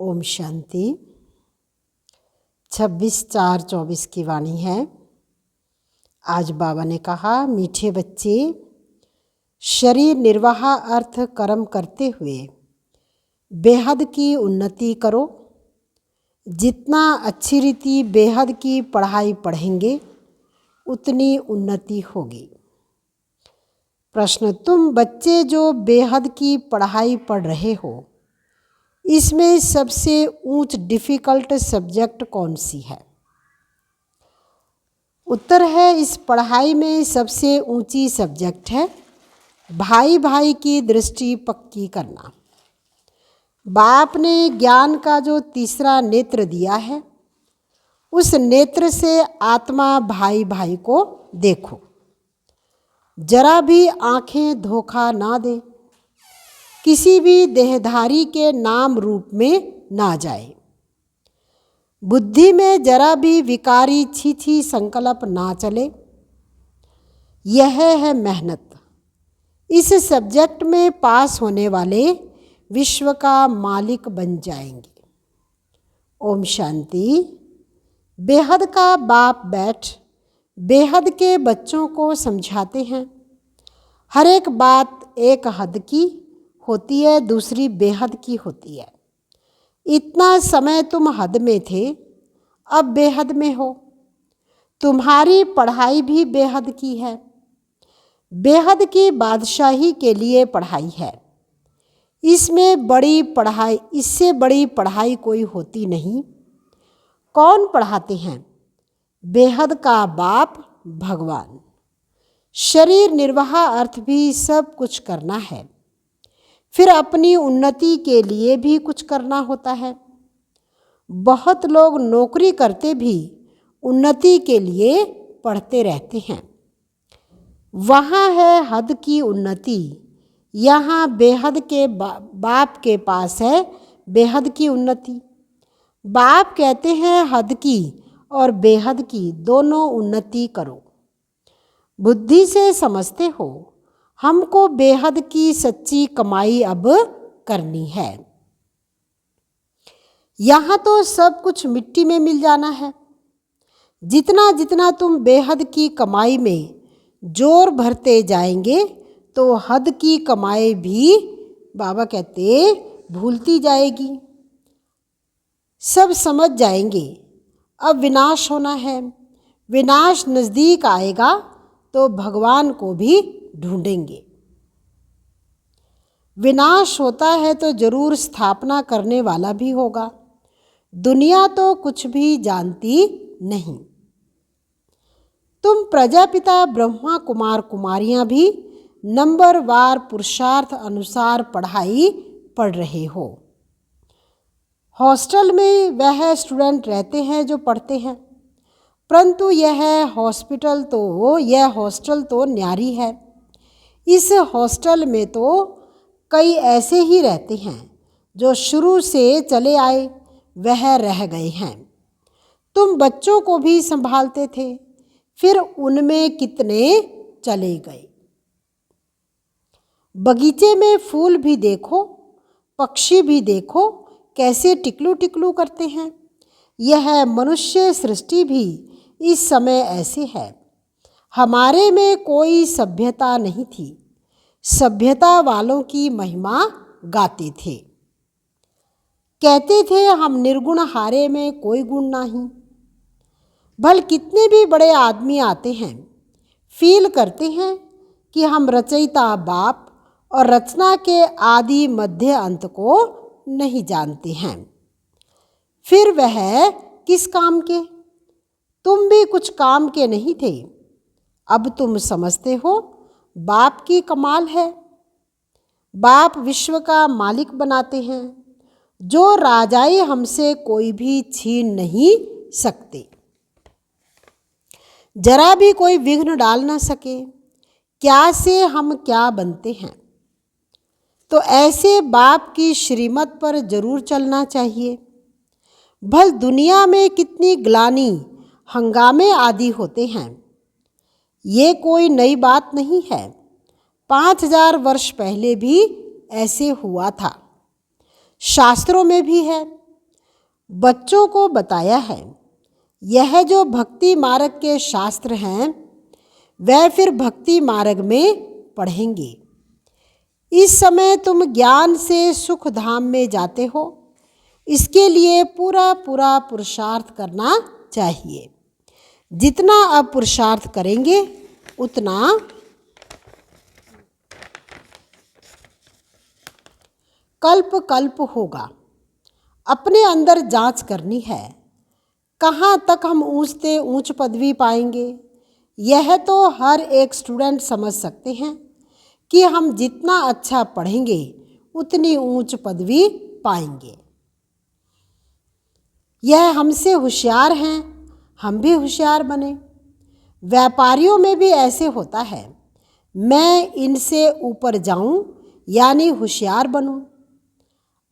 ओम शांति। 26/4/24 की वाणी है। आज बाबा ने कहा, मीठे बच्चे, शरीर निर्वाह अर्थ कर्म करते हुए बेहद की उन्नति करो। जितना अच्छी रीति बेहद की पढ़ाई पढ़ेंगे उतनी उन्नति होगी। प्रश्न, तुम बच्चे जो बेहद की पढ़ाई पढ़ रहे हो, इसमें सबसे ऊंच डिफ़िकल्ट सब्जेक्ट कौन सी है? उत्तर है, इस पढ़ाई में सबसे ऊंची सब्जेक्ट है भाई भाई की दृष्टि पक्की करना। बाप ने ज्ञान का जो तीसरा नेत्र दिया है, उस नेत्र से आत्मा भाई भाई को देखो। जरा भी आंखें धोखा ना दे, किसी भी देहधारी के नाम रूप में ना जाए। बुद्धि में जरा भी विकारी छीछी संकल्प ना चले। यह है मेहनत। इस सब्जेक्ट में पास होने वाले विश्व का मालिक बन जाएंगे। ओम शांति। बेहद का बाप बैठ बेहद के बच्चों को समझाते हैं। हर एक बात एक हद की होती है, दूसरी बेहद की होती है। इतना समय तुम हद में थे, अब बेहद में हो। तुम्हारी पढ़ाई भी बेहद की है। बेहद की बादशाही के लिए पढ़ाई है। इसमें बड़ी पढ़ाई, इससे बड़ी पढ़ाई कोई होती नहीं। कौन पढ़ाते हैं? बेहद का बाप भगवान। शरीर निर्वाह अर्थ भी सब कुछ करना है, फिर अपनी उन्नति के लिए भी कुछ करना होता है। बहुत लोग नौकरी करते भी उन्नति के लिए पढ़ते रहते हैं। वहाँ है हद की उन्नति, यहाँ बेहद के बाप के पास है बेहद की उन्नति। बाप कहते हैं हद की और बेहद की दोनों उन्नति करो। बुद्धि से समझते हो, हमको बेहद की सच्ची कमाई अब करनी है। यहाँ तो सब कुछ मिट्टी में मिल जाना है। जितना जितना तुम बेहद की कमाई में जोर भरते जाएंगे, तो हद की कमाई भी बाबा कहते भूलती जाएगी। सब समझ जाएंगे अब विनाश होना है। विनाश नज़दीक आएगा तो भगवान को भी ढूंढेंगे। विनाश होता है तो जरूर स्थापना करने वाला भी होगा। दुनिया तो कुछ भी जानती नहीं। तुम प्रजापिता ब्रह्मा कुमार कुमारियां भी नंबरवार पुरुषार्थ अनुसार पढ़ाई पढ़ रहे हो। हॉस्टल में वह स्टूडेंट रहते हैं जो पढ़ते हैं, परंतु यह हॉस्टल तो न्यारी है। इस हॉस्टल में तो कई ऐसे ही रहते हैं जो शुरू से चले आए, वह रह गए हैं। तुम बच्चों को भी संभालते थे, फिर उनमें कितने चले गए। बगीचे में फूल भी देखो, पक्षी भी देखो, कैसे टिकलू टिकलू करते हैं। यह मनुष्य सृष्टि भी इस समय ऐसे है। हमारे में कोई सभ्यता नहीं थी। सभ्यता वालों की महिमा गाते थे। कहते थे हम निर्गुण हारे में कोई गुण नहीं। भल कितने भी बड़े आदमी आते हैं, फील करते हैं कि हम रचयिता बाप और रचना के आदि मध्य अंत को नहीं जानते हैं। फिर वह किस काम के? तुम भी कुछ काम के नहीं थे। अब तुम समझते हो बाप की कमाल है। बाप विश्व का मालिक बनाते हैं, जो राजाई हमसे कोई भी छीन नहीं सकते। जरा भी कोई विघ्न डाल ना सके। क्या से हम क्या बनते हैं। तो ऐसे बाप की श्रीमत पर जरूर चलना चाहिए। भल दुनिया में कितनी ग्लानि हंगामे आदि होते हैं, ये कोई नई बात नहीं है। 5000 वर्ष पहले भी ऐसे हुआ था। शास्त्रों में भी है, बच्चों को बताया है। यह जो भक्ति मार्ग के शास्त्र हैं वह फिर भक्ति मार्ग में पढ़ेंगे। इस समय तुम ज्ञान से सुख धाम में जाते हो, इसके लिए पूरा पूरा पुरुषार्थ करना चाहिए। जितना अब पुरुषार्थ करेंगे उतना कल्प कल्प होगा। अपने अंदर जांच करनी है, कहाँ तक हम ऊंच से ऊंच पदवी पाएंगे। यह तो हर एक स्टूडेंट समझ सकते हैं कि हम जितना अच्छा पढ़ेंगे उतनी ऊंच पदवी पाएंगे। यह हमसे होशियार हैं, हम भी होशियार बने। व्यापारियों में भी ऐसे होता है, मैं इनसे ऊपर जाऊं यानी होशियार बनूं।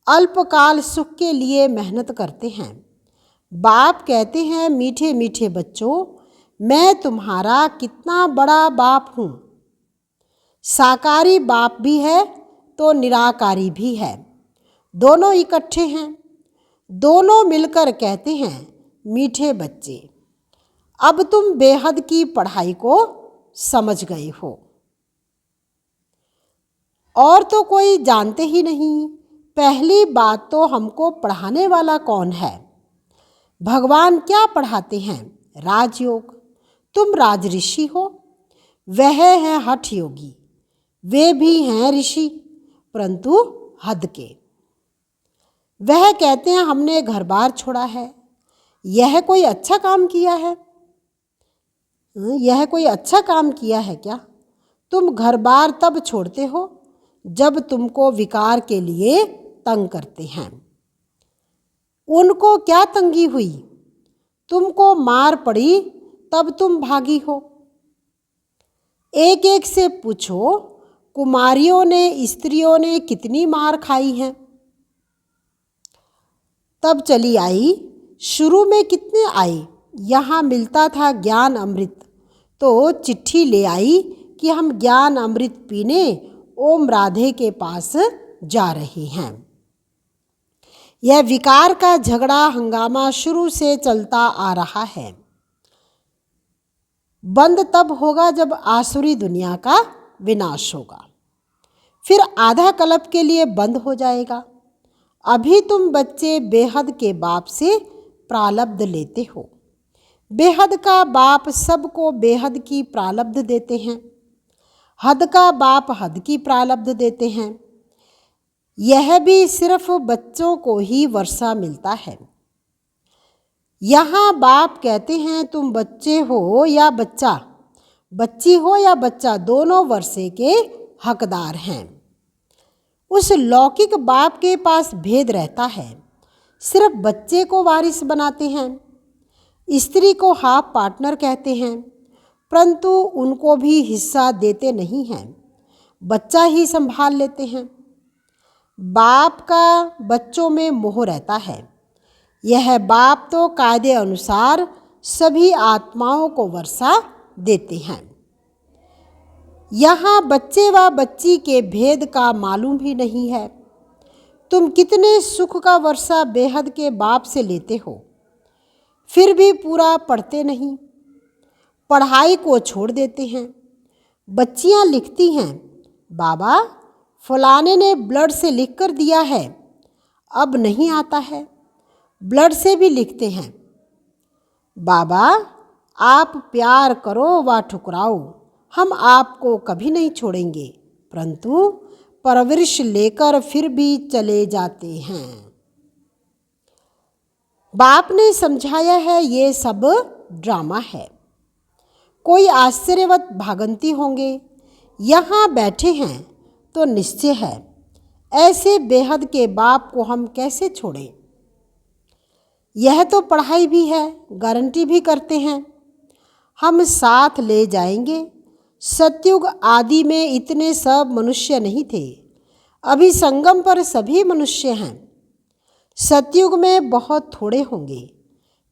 अल्पकाल सुख के लिए मेहनत करते हैं। बाप कहते हैं, मीठे मीठे बच्चों, मैं तुम्हारा कितना बड़ा बाप हूँ। साकारी बाप भी है तो निराकारी भी है, दोनों इकट्ठे हैं। दोनों मिलकर कहते हैं, मीठे बच्चे, अब तुम बेहद की पढ़ाई को समझ गए हो। और तो कोई जानते ही नहीं। पहली बात तो हमको पढ़ाने वाला कौन है? भगवान क्या पढ़ाते हैं? राजयोग। तुम राजऋषि हो, वह है हठ योगी। वे भी हैं ऋषि परंतु हद के। वह कहते हैं हमने घर बार छोड़ा है। यह कोई अच्छा काम किया है? यह कोई अच्छा काम किया है क्या? तुम घर बार तब छोड़ते हो जब तुमको विकार के लिए तंग करते हैं। उनको क्या तंगी हुई? तुमको मार पड़ी तब तुम भागी हो। एक एक से पूछो, कुमारियों ने, स्त्रियों ने कितनी मार खाई है? तब चली आई। शुरू में कितने आई? यहाँ मिलता था ज्ञान अमृत तो चिट्ठी ले आई कि हम ज्ञान अमृत पीने ओम राधे के पास जा रहे हैं। यह विकार का झगड़ा हंगामा शुरू से चलता आ रहा है। बंद तब होगा जब आसुरी दुनिया का विनाश होगा, फिर आधा कल्प के लिए बंद हो जाएगा। अभी तुम बच्चे बेहद के बाप से प्रालब्ध लेते हो। बेहद का बाप सबको बेहद की प्रालब्ध देते हैं। हद का बाप हद की प्रालब्ध देते हैं। यह भी सिर्फ बच्चों को ही वर्षा मिलता है। यहाँ बाप कहते हैं तुम बच्चे हो या बच्चा, बच्ची हो या बच्चा, दोनों वर्षे के हकदार हैं। उस लौकिक बाप के पास भेद रहता है, सिर्फ बच्चे को वारिस बनाते हैं। स्त्री को हाफ पार्टनर कहते हैं परंतु उनको भी हिस्सा देते नहीं हैं, बच्चा ही संभाल लेते हैं। बाप का बच्चों में मोह रहता है। यह बाप तो कायदे अनुसार सभी आत्माओं को वर्षा देते हैं। यहाँ बच्चे व बच्ची के भेद का मालूम भी नहीं है। तुम कितने सुख का वर्षा बेहद के बाप से लेते हो, फिर भी पूरा पढ़ते नहीं, पढ़ाई को छोड़ देते हैं। बच्चियाँ लिखती हैं, बाबा फलाने ने ब्लड से लिख कर दिया है, अब नहीं आता है। ब्लड से भी लिखते हैं, बाबा आप प्यार करो व ठुकराओ, हम आपको कभी नहीं छोड़ेंगे, परंतु परवरिश लेकर फिर भी चले जाते हैं। बाप ने समझाया है ये सब ड्रामा है। कोई आश्चर्यवत भागंती होंगे, यहाँ बैठे हैं तो निश्चय है ऐसे बेहद के बाप को हम कैसे छोड़ें। यह तो पढ़ाई भी है, गारंटी भी करते हैं हम साथ ले जाएंगे। सतयुग आदि में इतने सब मनुष्य नहीं थे, अभी संगम पर सभी मनुष्य हैं। सतयुग में बहुत थोड़े होंगे,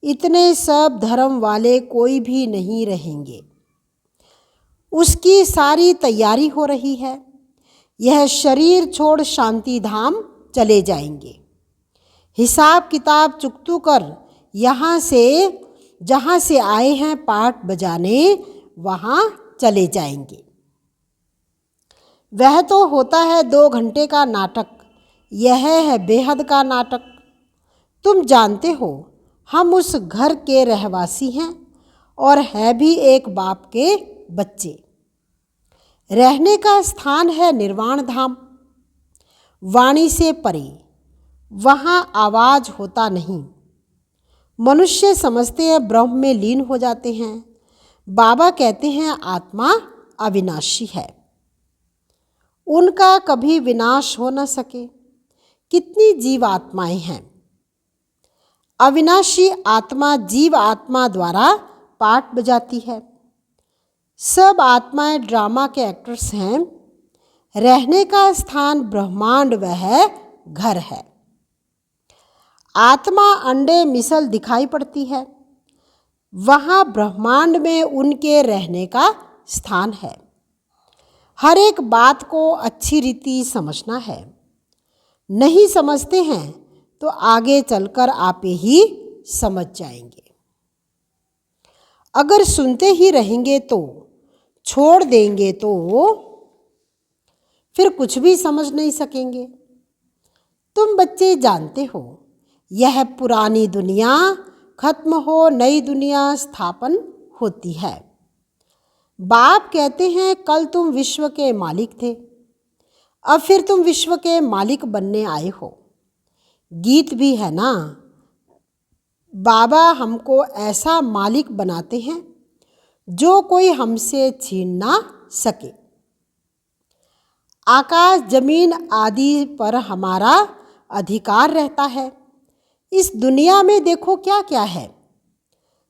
इतने सब धर्म वाले कोई भी नहीं रहेंगे। उसकी सारी तैयारी हो रही है। यह शरीर छोड़ शांति धाम चले जाएंगे। हिसाब किताब चुकतू कर यहाँ से जहाँ से आए हैं पाठ बजाने वहाँ चले जाएंगे। वह तो होता है 2 घंटे का नाटक, यह है बेहद का नाटक। तुम जानते हो हम उस घर के रहवासी हैं और है भी एक बाप के बच्चे। रहने का स्थान है निर्वाण धाम, वाणी से परे, वहाँ आवाज़ होता नहीं। मनुष्य समझते हैं ब्रह्म में लीन हो जाते हैं। बाबा कहते हैं आत्मा अविनाशी है, उनका कभी विनाश हो न सके। कितनी जीव आत्माएं हैं। अविनाशी आत्मा जीव आत्मा द्वारा पाठ बजाती है। सब आत्माएं ड्रामा के एक्टर्स हैं। रहने का स्थान ब्रह्मांड वह घर है। आत्मा अंडे मिसल दिखाई पड़ती है, वहाँ ब्रह्मांड में उनके रहने का स्थान है। हर एक बात को अच्छी रीति समझना है। नहीं समझते हैं तो आगे चलकर आप ही समझ जाएंगे। अगर सुनते ही रहेंगे तो, छोड़ देंगे तो फिर कुछ भी समझ नहीं सकेंगे। तुम बच्चे जानते हो यह पुरानी दुनिया खत्म हो, नई दुनिया स्थापन होती है। बाप कहते हैं कल तुम विश्व के मालिक थे, अब फिर तुम विश्व के मालिक बनने आए हो। गीत भी है ना, बाबा हमको ऐसा मालिक बनाते हैं जो कोई हमसे छीन ना सके। आकाश जमीन आदि पर हमारा अधिकार रहता है। इस दुनिया में देखो क्या क्या है,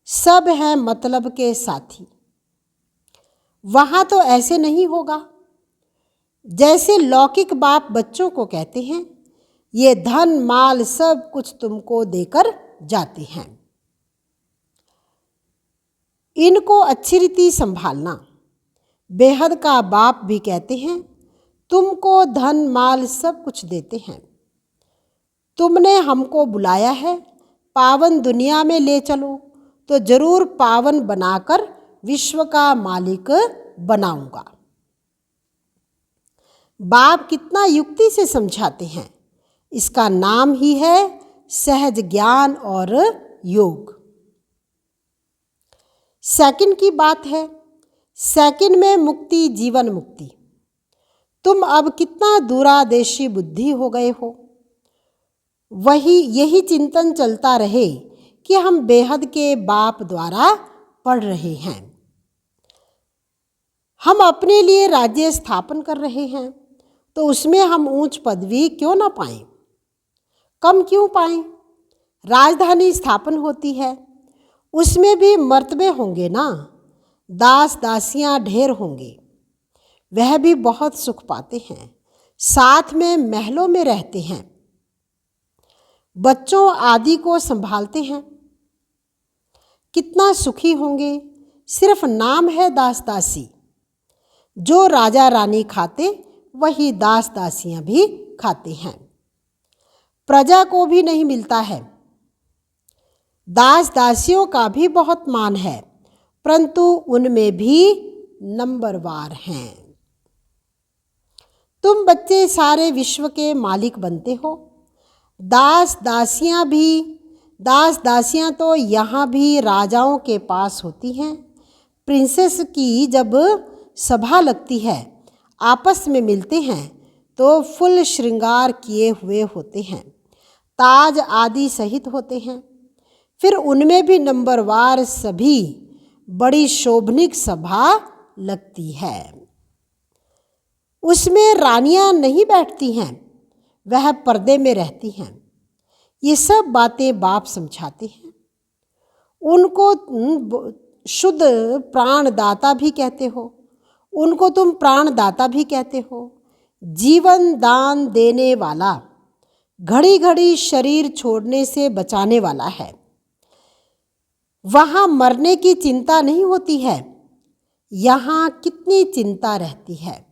सब है मतलब के साथी। वहाँ तो ऐसे नहीं होगा। जैसे लौकिक बाप बच्चों को कहते हैं ये धन माल सब कुछ तुमको देकर जाते हैं, इनको अच्छी रीति संभालना। बेहद का बाप भी कहते हैं तुमको धन माल सब कुछ देते हैं, तुमने हमको बुलाया है, पावन दुनिया में ले चलो तो जरूर पावन बनाकर विश्व का मालिक बनाऊंगा। बाप कितना युक्ति से समझाते हैं। इसका नाम ही है सहज ज्ञान और योग। सेकंड की बात है, सेकंड में मुक्ति जीवन मुक्ति। तुम अब कितना दूरादेशी बुद्धि हो गए हो। यही चिंतन चलता रहे कि हम बेहद के बाप द्वारा पढ़ रहे हैं, हम अपने लिए राज्य स्थापन कर रहे हैं, तो उसमें हम ऊंच पदवी क्यों ना पाएं, कम क्यों पाएं। राजधानी स्थापन होती है, उसमें भी मर्तबे होंगे ना, दास दासियां ढेर होंगे, वह भी बहुत सुख पाते हैं, साथ में महलों में रहते हैं, बच्चों आदि को संभालते हैं, कितना सुखी होंगे। सिर्फ नाम है दास दासी, जो राजा रानी खाते वही दास दासियां भी खाते हैं, प्रजा को भी नहीं मिलता है। दास दासियों का भी बहुत मान है, परंतु उनमें भी नंबरवार हैं। तुम बच्चे सारे विश्व के मालिक बनते हो। दास दासियां तो यहाँ भी राजाओं के पास होती हैं। प्रिंसेस की जब सभा लगती है, आपस में मिलते हैं तो फुल श्रृंगार किए हुए होते हैं, ताज आदि सहित होते हैं। फिर उनमें भी नंबरवार सभी बड़ी शोभनिक सभा लगती है। उसमें रानियां नहीं बैठती हैं, वह पर्दे में रहती हैं। ये सब बातें बाप समझाते हैं। उनको शुद्ध प्राणदाता भी कहते हो, उनको तुम प्राणदाता भी कहते हो। जीवन दान देने वाला, घड़ी घड़ी शरीर छोड़ने से बचाने वाला है। वहाँ मरने की चिंता नहीं होती है, यहाँ कितनी चिंता रहती है।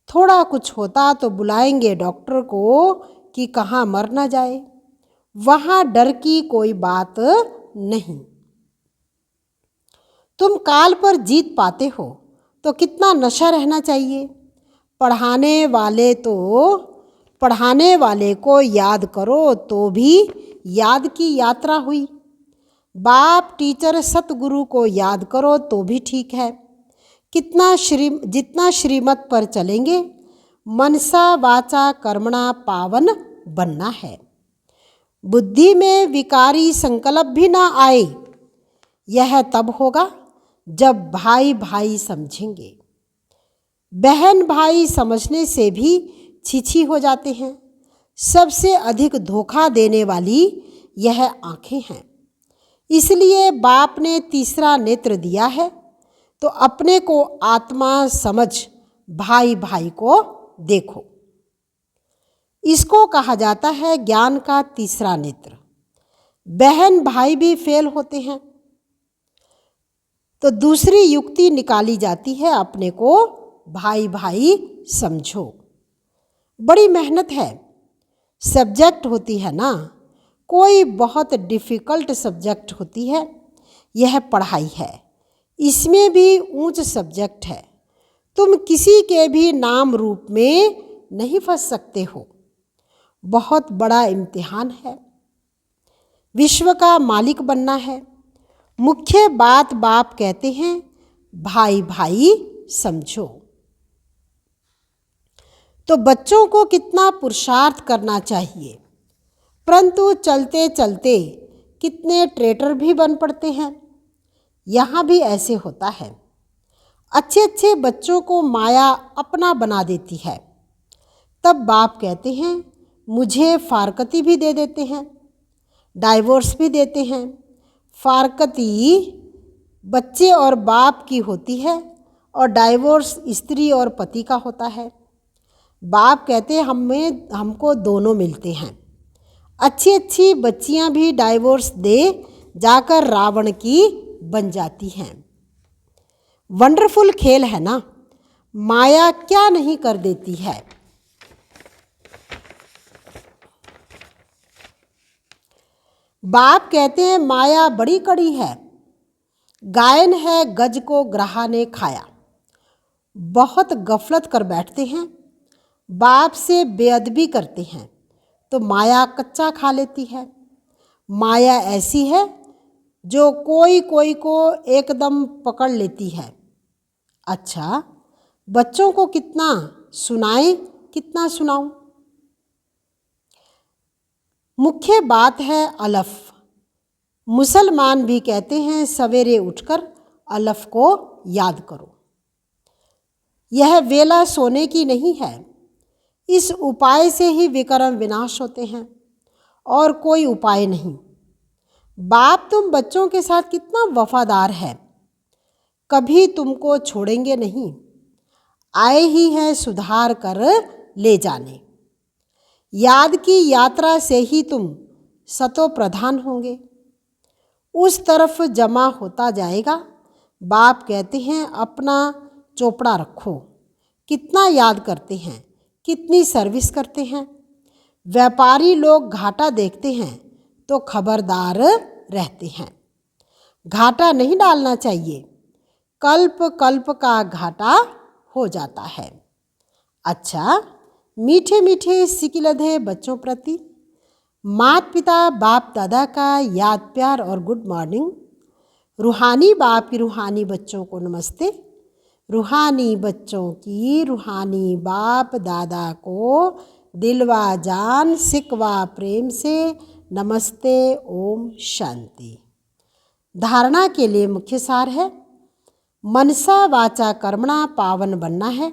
थोड़ा कुछ होता तो बुलाएंगे डॉक्टर को कि कहाँ मर न जाए, वहाँ डर की कोई बात नहीं। तुम काल पर जीत पाते हो तो कितना नशा रहना चाहिए। पढ़ाने वाले को याद करो तो भी याद की यात्रा हुई। बाप टीचर सतगुरु को याद करो तो भी ठीक है। जितना श्रीमत पर चलेंगे, मनसा वाचा कर्मणा पावन बनना है। बुद्धि में विकारी संकल्प भी ना आए। यह तब होगा जब भाई भाई समझेंगे। बहन भाई समझने से भी छीछी हो जाते हैं। सबसे अधिक धोखा देने वाली यह आँखें हैं। इसलिए बाप ने तीसरा नेत्र दिया है, तो अपने को आत्मा समझ भाई भाई को देखो। इसको कहा जाता है ज्ञान का तीसरा नेत्र। बहन भाई भी फेल होते हैं तो दूसरी युक्ति निकाली जाती है, अपने को भाई भाई समझो। बड़ी मेहनत है, सब्जेक्ट होती है ना, कोई बहुत डिफ़िकल्ट सब्जेक्ट होती है। यह पढ़ाई है, इसमें भी ऊंच सब्जेक्ट है। तुम किसी के भी नाम रूप में नहीं फंस सकते हो। बहुत बड़ा इम्तिहान है, विश्व का मालिक बनना है। मुख्य बात बाप कहते हैं, भाई भाई समझो। तो बच्चों को कितना पुरुषार्थ करना चाहिए, परंतु चलते चलते कितने ट्रेटर भी बन पड़ते हैं। यहाँ भी ऐसे होता है। अच्छे अच्छे बच्चों को माया अपना बना देती है। तब बाप कहते हैं, मुझे फारकती भी दे देते हैं, डाइवोर्स भी देते हैं। फारकती बच्चे और बाप की होती है और डाइवोर्स स्त्री और पति का होता है। बाप कहते हैं, हमको दोनों मिलते हैं। अच्छी अच्छी बच्चियां भी डाइवोर्स दे जाकर रावण की बन जाती हैं। वंडरफुल खेल है ना, माया क्या नहीं कर देती है। बाप कहते हैं, माया बड़ी कड़ी है। गायन है गज को ग्राह ने खाया। बहुत गफलत कर बैठते हैं, बाप से बेअदबी करते हैं तो माया कच्चा खा लेती है। माया ऐसी है जो कोई कोई को एकदम पकड़ लेती है। अच्छा, बच्चों को कितना सुनाएं, कितना सुनाऊं। मुख्य बात है अलफ। मुसलमान भी कहते हैं, सवेरे उठकर अलफ को याद करो। यह वेला सोने की नहीं है। इस उपाय से ही विकर्म विनाश होते हैं और कोई उपाय नहीं। बाप तुम बच्चों के साथ कितना वफादार है, कभी तुमको छोड़ेंगे नहीं। आए ही हैं सुधार कर ले जाने। याद की यात्रा से ही तुम सतो प्रधान होंगे, उस तरफ जमा होता जाएगा। बाप कहते हैं, अपना चोपड़ा रखो। कितना याद करते हैं, कितनी सर्विस करते हैं। व्यापारी लोग घाटा देखते हैं तो खबरदार रहते हैं। घाटा नहीं डालना चाहिए, कल्प कल्प का घाटा हो जाता है। अच्छा, मीठे मीठे सिकिलधे बच्चों प्रति माता पिता बाप दादा का याद प्यार और गुड मॉर्निंग। रूहानी बाप की रूहानी बच्चों को नमस्ते। रूहानी बच्चों की रूहानी बाप दादा को दिलवा जान सिकवा प्रेम से नमस्ते। ओम शांति। धारणा के लिए मुख्य सार है, मनसा वाचा कर्मणा पावन बनना है।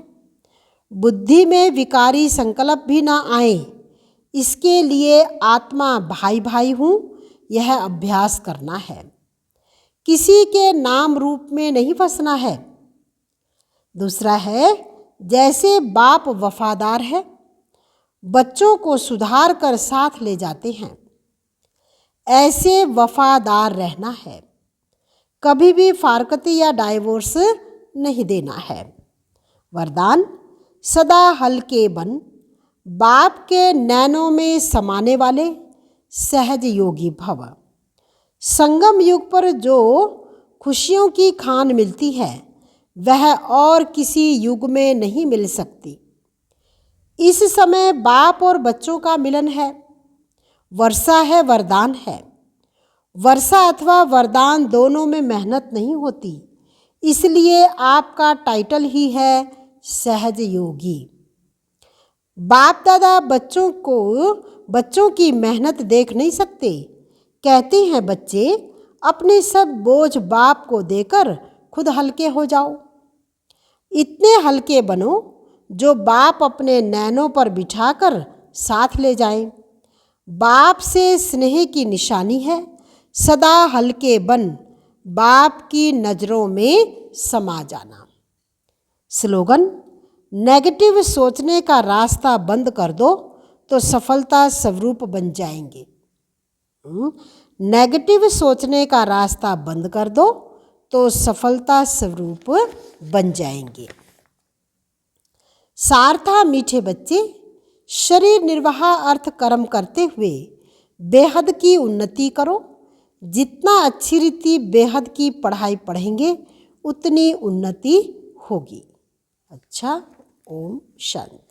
बुद्धि में विकारी संकल्प भी ना आए, इसके लिए आत्मा भाई भाई हूँ यह अभ्यास करना है। किसी के नाम रूप में नहीं फंसना है। दूसरा है, जैसे बाप वफादार है, बच्चों को सुधार कर साथ ले जाते हैं, ऐसे वफादार रहना है। कभी भी फारकती या डाइवोर्स नहीं देना है। वरदान, सदा हल्के बन, बाप के नैनों में समाने वाले सहज योगी भव। संगम युग पर जो खुशियों की खान मिलती है वह और किसी युग में नहीं मिल सकती। इस समय बाप और बच्चों का मिलन है। वर्षा है, वरदान है। वर्षा अथवा वरदान दोनों में मेहनत नहीं होती, इसलिए आपका टाइटल ही है सहज योगी। बाप दादा बच्चों की मेहनत देख नहीं सकते। कहते हैं बच्चे अपने सब बोझ बाप को देकर खुद हल्के हो जाओ। इतने हल्के बनो जो बाप अपने नैनों पर बिठाकर साथ ले जाएं। बाप से स्नेह की निशानी है सदा हल्के बन बाप की नज़रों में समा जाना। स्लोगन: नेगेटिव सोचने का रास्ता बंद कर दो तो सफलता स्वरूप बन जाएंगे। नेगेटिव सोचने का रास्ता बंद कर दो तो सफलता स्वरूप बन जाएंगे। सार था मीठे बच्चे, शरीर निर्वाह अर्थ कर्म करते हुए बेहद की उन्नति करो। जितना अच्छी रीति बेहद की पढ़ाई पढ़ेंगे उतनी उन्नति होगी। अच्छा, ओम शांति।